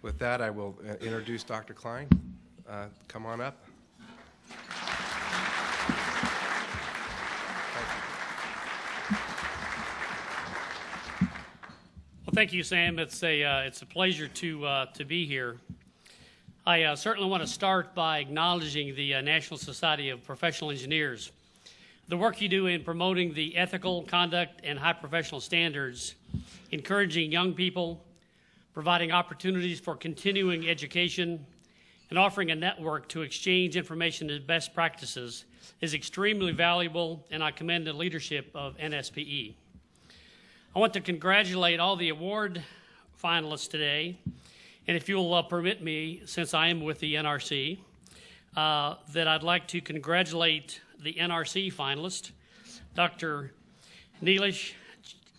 With that, I will introduce Dr. Klein. Come on up. Well, thank you, Sam. It's a pleasure to be here. I certainly want to start by acknowledging the National Society of Professional Engineers. The work you do in promoting the ethical conduct and high professional standards, encouraging young people, providing opportunities for continuing education, and offering a network to exchange information and best practices is extremely valuable, and I commend the leadership of NSPE. I want to congratulate all the award finalists today, and if you'll permit me, since I am with the NRC, that I'd like to congratulate the NRC finalist. Dr. Neelish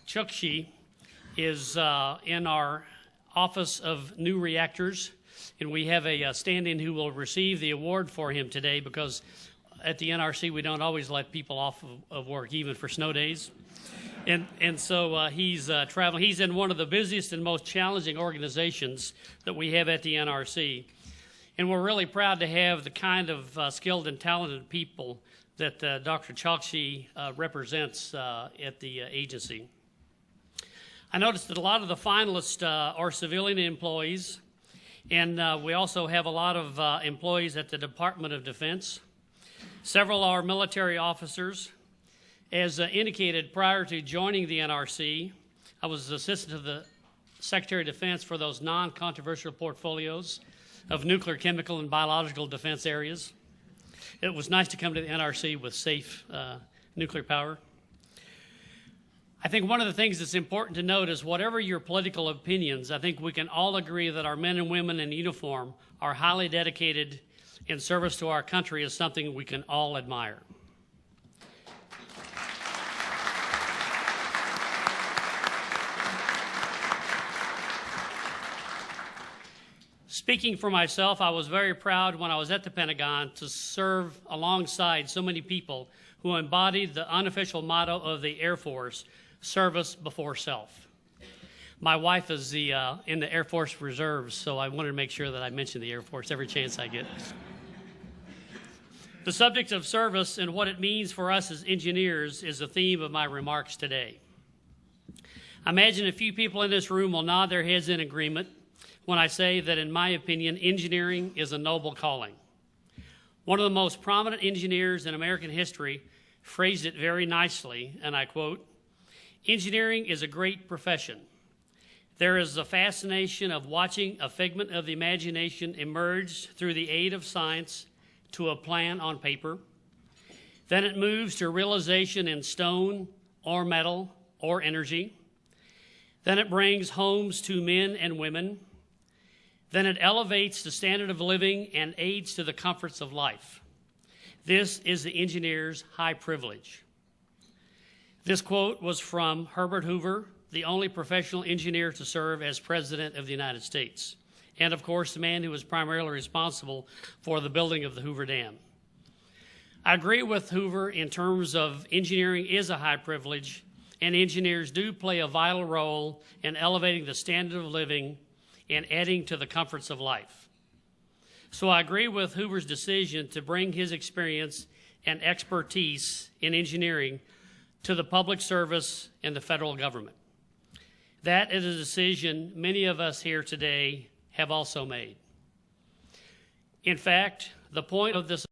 Chukshi is in our Office of New Reactors, and we have a stand-in who will receive the award for him today, because at the NRC we don't always let people off of work, even for snow days. And so he's traveling. He's in one of the busiest and most challenging organizations that we have at the NRC. And we're really proud to have the kind of skilled and talented people that Dr. Chokshi represents at the agency. I noticed that a lot of the finalists are civilian employees, and we also have a lot of employees at the Department of Defense. Several are military officers. As indicated prior to joining the NRC, I was assistant to the Secretary of Defense for those non-controversial portfolios of nuclear, chemical, and biological defense areas. It was nice to come to the NRC with safe nuclear power. I think one of the things that's important to note is whatever your political opinions, I think we can all agree that our men and women in uniform are highly dedicated in service to our country is something we can all admire. Speaking for myself, I was very proud when I was at the Pentagon to serve alongside so many people who embodied the unofficial motto of the Air Force, service before self. My wife is in the Air Force Reserves, so I wanted to make sure that I mention the Air Force every chance I get. The subject of service and what it means for us as engineers is the theme of my remarks today. I imagine a few people in this room will nod their heads in agreement when I say that, in my opinion, engineering is a noble calling. One of the most prominent engineers in American history phrased it very nicely, and I quote, "Engineering is a great profession. There is the fascination of watching a figment of the imagination emerge through the aid of science to a plan on paper. Then it moves to realization in stone or metal or energy. Then it brings homes to men and women. Then it elevates the standard of living and aids to the comforts of life. This is the engineer's high privilege." This quote was from Herbert Hoover, the only professional engineer to serve as President of the United States, and of course the man who was primarily responsible for the building of the Hoover Dam. I agree with Hoover in terms of engineering is a high privilege, and engineers do play a vital role in elevating the standard of living and adding to the comforts of life. So I agree with Hoover's decision to bring his experience and expertise in engineering to the public service and the federal government. That is a decision many of us here today have also made. In fact, the point of this